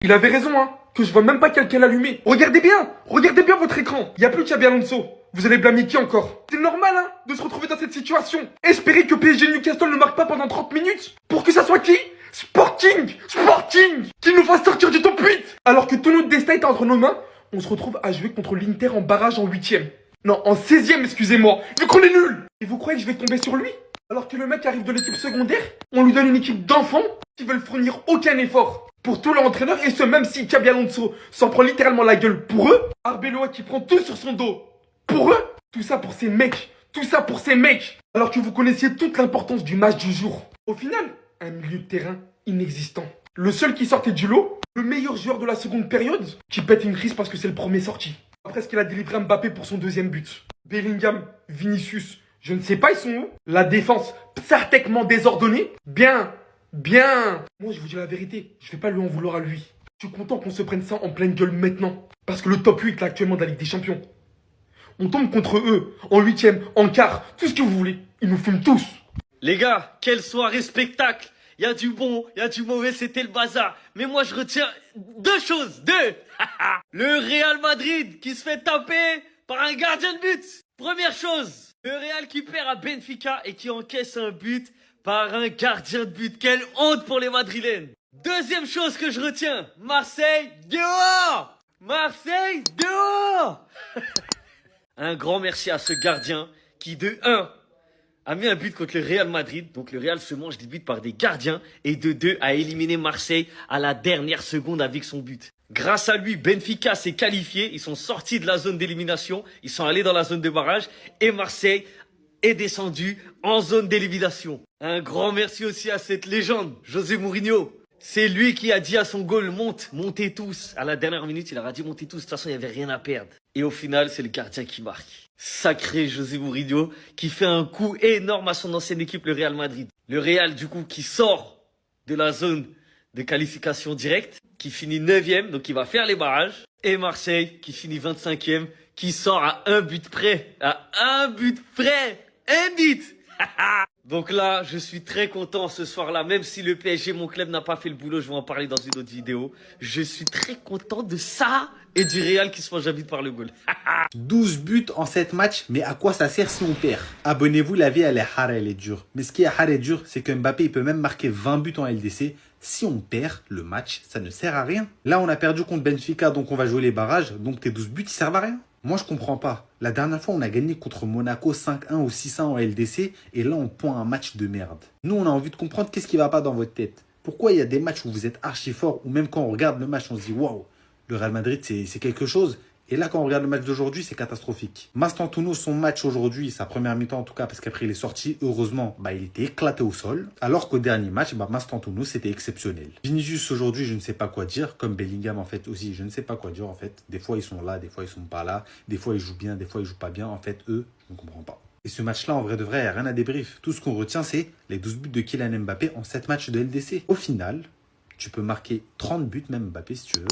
Il avait raison, hein, que je vois même pas quelqu'un l'allumer. Regardez bien votre écran. Y a plus Xabi Alonso. Vous allez blâmer qui encore? C'est normal, hein, de se retrouver dans cette situation. Espérez que PSG Newcastle ne marque pas pendant 30 minutes. Pour que ça soit qui? Sporting qui nous fasse sortir du top 8. Alors que tout notre destin est entre nos mains, on se retrouve à jouer contre l'Inter en barrage en 8ème. Non, en 16ème, excusez-moi, vu qu'on est nuls. Et vous croyez que je vais tomber sur lui? Alors que le mec arrive de l'équipe secondaire, on lui donne une équipe d'enfants qui veulent fournir aucun effort pour tout leur entraîneur, et ce même si Xabi Alonso s'en prend littéralement la gueule pour eux. Arbeloa qui prend tout sur son dos pour eux. Tout ça pour ces mecs, alors que vous connaissiez toute l'importance du match du jour. Au final, un milieu de terrain inexistant. Le seul qui sortait du lot, le meilleur joueur de la seconde période, qui pète une crise parce que c'est le premier sorti. Après ce qu'il a délivré à Mbappé pour son deuxième but. Bellingham, Vinicius, je ne sais pas ils sont où. La défense psartèquement désordonnée. Bien. Moi je vous dis la vérité, je vais pas lui en vouloir à lui. Je suis content qu'on se prenne ça en pleine gueule maintenant. Parce que le top 8 là actuellement de la Ligue des Champions. On tombe contre eux, en 8ème, en quart, tout ce que vous voulez. Ils nous fument tous. Les gars, quelle soirée spectacle. Il y a du bon, il y a du mauvais, c'était le bazar. Mais moi, je retiens deux choses. Le Real Madrid qui se fait taper par un gardien de but. Première chose, le Real qui perd à Benfica et qui encaisse un but par un gardien de but. Quelle honte pour les Madrilènes. Deuxième chose que je retiens, Marseille dehors. Marseille dehors. Un grand merci à ce gardien qui, de 1, a mis un but contre le Real Madrid. Donc le Real se mange des buts par des gardiens. Et de 2, a éliminé Marseille à la dernière seconde avec son but. Grâce à lui, Benfica s'est qualifié. Ils sont sortis de la zone d'élimination. Ils sont allés dans la zone de barrage. Et Marseille est descendu en zone d'élimination. Un grand merci aussi à cette légende, José Mourinho. C'est lui qui a dit à son goal, montez tous. À la dernière minute, il a dit montez tous. De toute façon, il n'y avait rien à perdre. Et au final, c'est le gardien qui marque. Sacré José Mourinho, qui fait un coup énorme à son ancienne équipe, le Real Madrid. Le Real, du coup, qui sort de la zone de qualification directe, qui finit 9ème, donc il va faire les barrages. Et Marseille, qui finit 25ème, qui sort à un but près. À un but près. Un but. Donc là, je suis très content ce soir-là, même si le PSG, mon club, n'a pas fait le boulot, je vais en parler dans une autre vidéo. Je suis très content de ça et du Real qui se mange vite par le goal. 12 buts en 7 matchs, mais à quoi ça sert si on perd? Abonnez-vous, la vie elle est hard, elle est dure. Mais ce qui est hard et dur, c'est que Mbappé il peut même marquer 20 buts en LDC. Si on perd le match, ça ne sert à rien. Là, on a perdu contre Benfica, donc on va jouer les barrages, donc tes 12 buts, ils servent à rien. Moi, je comprends pas. La dernière fois, on a gagné contre Monaco 5-1 ou 6-1 en LDC, et là, on pond un match de merde. Nous, on a envie de comprendre qu'est-ce qui va pas dans votre tête. Pourquoi il y a des matchs où vous êtes archi fort, ou même quand on regarde le match, on se dit waouh, le Real Madrid, c'est quelque chose. Et là, quand on regarde le match d'aujourd'hui, c'est catastrophique. Mastantuono, son match aujourd'hui, sa première mi-temps en tout cas, parce qu'après il est sorti, heureusement, il était éclaté au sol. Alors qu'au dernier match, Mastantuono, c'était exceptionnel. Vinicius aujourd'hui, je ne sais pas quoi dire, comme Bellingham en fait aussi, je ne sais pas quoi dire en fait. Des fois ils sont là, des fois ils sont pas là, des fois ils jouent bien, des fois ils jouent pas bien. En fait, eux, je ne comprends pas. Et ce match-là, en vrai de vrai, il n'y a rien à débrief. Tout ce qu'on retient, c'est les 12 buts de Kylian Mbappé en 7 matchs de LDC. Au final, tu peux marquer 30 buts, même Mbappé si tu veux.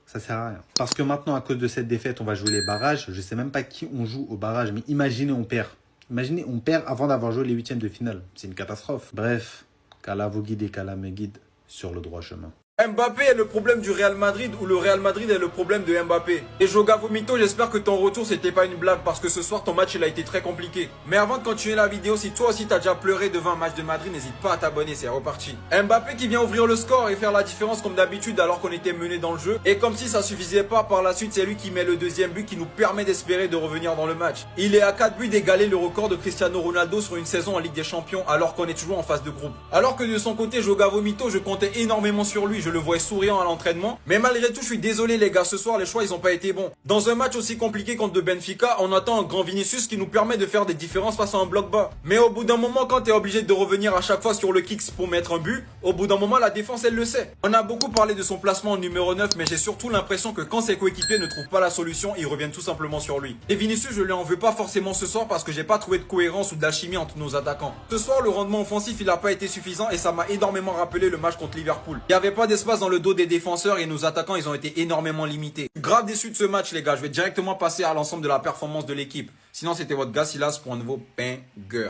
Ça sert à rien. Parce que maintenant, à cause de cette défaite, on va jouer les barrages. Je sais même pas qui on joue au barrage, mais imaginez, on perd. Imaginez, on perd avant d'avoir joué les 8e de finale. C'est une catastrophe. Bref, qu'Allah vous guide et qu'Allah me guide sur le droit chemin. Mbappé est le problème du Real Madrid ou le Real Madrid est le problème de Mbappé. Et Joga Vomito, j'espère que ton retour c'était pas une blague parce que ce soir ton match il a été très compliqué. Mais avant de continuer la vidéo, si toi aussi t'as déjà pleuré devant un match de Madrid, n'hésite pas à t'abonner, c'est reparti. Mbappé qui vient ouvrir le score et faire la différence comme d'habitude alors qu'on était mené dans le jeu. Et comme si ça suffisait pas, par la suite c'est lui qui met le deuxième but qui nous permet d'espérer de revenir dans le match. Il est à 4 buts d'égaler le record de Cristiano Ronaldo sur une saison en Ligue des Champions alors qu'on est toujours en phase de groupe. Alors que de son côté, Joga Vomito, je comptais énormément sur lui, je le voyais souriant à l'entraînement. Mais malgré tout, je suis désolé les gars, ce soir les choix ils ont pas été bons. Dans un match aussi compliqué contre de Benfica, on attend un grand Vinicius qui nous permet de faire des différences face à un bloc bas. Mais au bout d'un moment, quand tu es obligé de revenir à chaque fois sur le kicks pour mettre un but, au bout d'un moment la défense elle le sait. On a beaucoup parlé de son placement en numéro 9, mais j'ai surtout l'impression que quand ses coéquipiers ne trouvent pas la solution, ils reviennent tout simplement sur lui. Et Vinicius, je lui en veux pas forcément ce soir parce que j'ai pas trouvé de cohérence ou d'alchimie entre nos attaquants. Ce soir, le rendement offensif il a pas été suffisant et ça m'a énormément rappelé le match contre Liverpool. Il y avait pas d'espace dans le dos des défenseurs et nos attaquants ils ont été énormément limités. Je suis grave déçu de ce match les gars, je vais directement passer à l'ensemble de la performance de l'équipe. Sinon c'était votre gars Silas pour un nouveau banger.